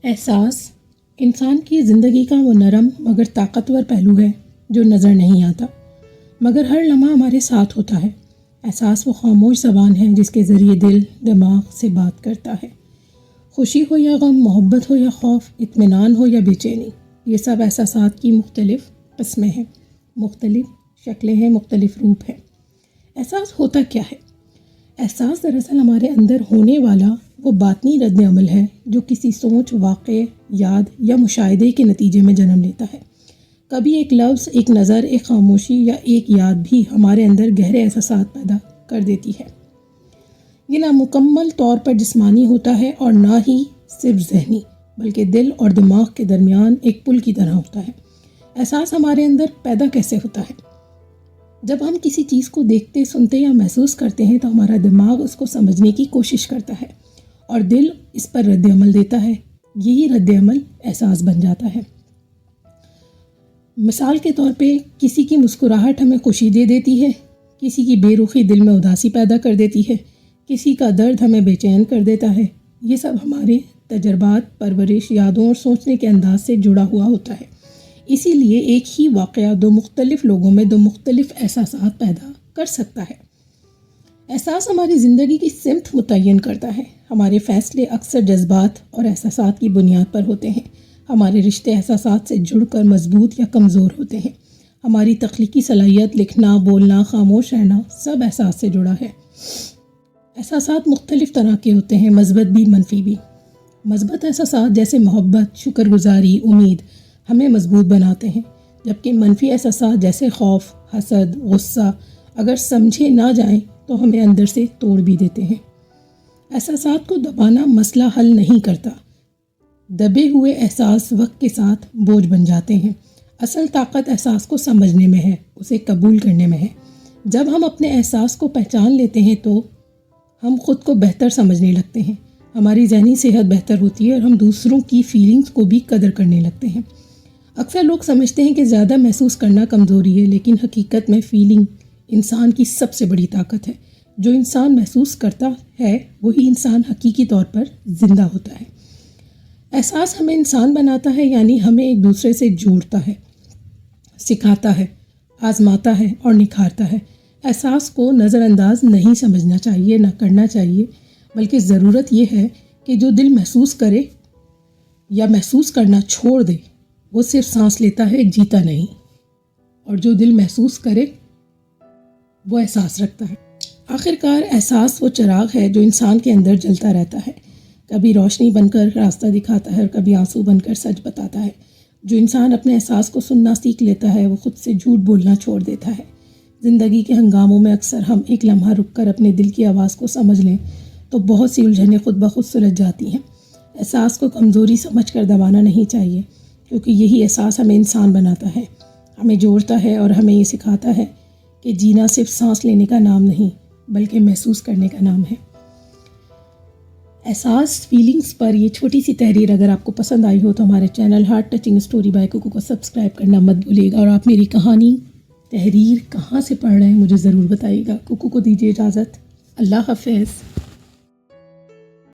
احساس انسان کی زندگی کا وہ نرم مگر طاقتور پہلو ہے جو نظر نہیں آتا مگر ہر لمحہ ہمارے ساتھ ہوتا ہے۔ احساس وہ خاموش زبان ہے جس کے ذریعے دل دماغ سے بات کرتا ہے۔ خوشی ہو یا غم، محبت ہو یا خوف، اطمینان ہو یا بے چینی، یہ سب احساسات کی مختلف قسمیں ہیں، مختلف شکلیں ہیں، مختلف روپ ہیں۔ احساس ہوتا کیا ہے؟ احساس دراصل ہمارے اندر ہونے والا وہ باطنی رد عمل ہے جو کسی سوچ، واقع، یاد یا مشاہدے کے نتیجے میں جنم لیتا ہے۔ کبھی ایک لفظ، ایک نظر، ایک خاموشی یا ایک یاد بھی ہمارے اندر گہرے احساسات پیدا کر دیتی ہے۔ یہ نہ مکمل طور پر جسمانی ہوتا ہے اور نہ ہی صرف ذہنی، بلکہ دل اور دماغ کے درمیان ایک پل کی طرح ہوتا ہے۔ احساس ہمارے اندر پیدا کیسے ہوتا ہے؟ جب ہم کسی چیز کو دیکھتے، سنتے یا محسوس کرتے ہیں تو ہمارا دماغ اس کو سمجھنے کی کوشش کرتا ہے اور دل اس پر رد عمل دیتا ہے۔ یہی رد عمل احساس بن جاتا ہے۔ مثال کے طور پہ کسی کی مسکراہٹ ہمیں خوشی دے دیتی ہے، کسی کی بے رخی دل میں اداسی پیدا کر دیتی ہے، کسی کا درد ہمیں بے چین کر دیتا ہے۔ یہ سب ہمارے تجربات، پرورش، یادوں اور سوچنے کے انداز سے جڑا ہوا ہوتا ہے۔ اسی لیے ایک ہی واقعہ دو مختلف لوگوں میں دو مختلف احساسات پیدا کر سکتا ہے۔ احساس ہماری زندگی کی سمت متعین کرتا ہے۔ ہمارے فیصلے اکثر جذبات اور احساسات کی بنیاد پر ہوتے ہیں۔ ہمارے رشتے احساسات سے جڑ کر مضبوط یا کمزور ہوتے ہیں۔ ہماری تخلیقی صلاحیت، لکھنا، بولنا، خاموش رہنا، سب احساس سے جڑا ہے۔ احساسات مختلف طرح کے ہوتے ہیں، مثبت بھی، منفی بھی۔ مثبت احساسات جیسے محبت، شکر گزاری، امید ہمیں مضبوط بناتے ہیں، جبکہ منفی احساسات جیسے خوف، حسد، غصہ اگر سمجھے نہ جائیں تو ہمیں اندر سے توڑ بھی دیتے ہیں۔ احساسات کو دبانا مسئلہ حل نہیں کرتا۔ دبے ہوئے احساس وقت کے ساتھ بوجھ بن جاتے ہیں۔ اصل طاقت احساس کو سمجھنے میں ہے، اسے قبول کرنے میں ہے۔ جب ہم اپنے احساس کو پہچان لیتے ہیں تو ہم خود کو بہتر سمجھنے لگتے ہیں، ہماری ذہنی صحت بہتر ہوتی ہے اور ہم دوسروں کی فیلنگز کو بھی قدر کرنے لگتے ہیں۔ اکثر لوگ سمجھتے ہیں کہ زیادہ محسوس کرنا کمزوری ہے، لیکن حقیقت میں فیلنگ انسان کی سب سے بڑی طاقت ہے۔ جو انسان محسوس کرتا ہے وہی انسان حقیقی طور پر زندہ ہوتا ہے۔ احساس ہمیں انسان بناتا ہے، یعنی ہمیں ایک دوسرے سے جوڑتا ہے، سکھاتا ہے، آزماتا ہے اور نکھارتا ہے۔ احساس کو نظر انداز نہیں سمجھنا چاہیے، نہ کرنا چاہیے، بلکہ ضرورت یہ ہے کہ جو دل محسوس کرے یا محسوس کرنا چھوڑ دے وہ صرف سانس لیتا ہے، ایک جیتا نہیں، اور جو دل محسوس کرے وہ احساس رکھتا ہے۔ آخرکار احساس وہ چراغ ہے جو انسان کے اندر جلتا رہتا ہے، کبھی روشنی بن کر راستہ دکھاتا ہے اور کبھی آنسو بن کر سچ بتاتا ہے۔ جو انسان اپنے احساس کو سننا سیکھ لیتا ہے وہ خود سے جھوٹ بولنا چھوڑ دیتا ہے۔ زندگی کے ہنگاموں میں اکثر ہم ایک لمحہ رک کر اپنے دل کی آواز کو سمجھ لیں تو بہت سی الجھنیں خود بخود سلجھ جاتی ہیں۔ احساس کو کمزوری سمجھ کر دبانا نہیں چاہیے، کیونکہ یہی احساس ہمیں انسان بناتا ہے، ہمیں جوڑتا ہے اور ہمیں یہ سکھاتا ہے کہ جینا صرف سانس لینے کا نام نہیں بلکہ محسوس کرنے کا نام ہے۔ احساس فیلنگز پر یہ چھوٹی سی تحریر اگر آپ کو پسند آئی ہو تو ہمارے channel heart touching story by کوکو کو سبسکرائب کرنا مت بھولیے گا، اور آپ میری کہانی تحریر کہاں سے پڑھ رہے ہیں مجھے ضرور بتائیے گا۔ کوکو کو دیجیے اجازت، اللہ حافظ۔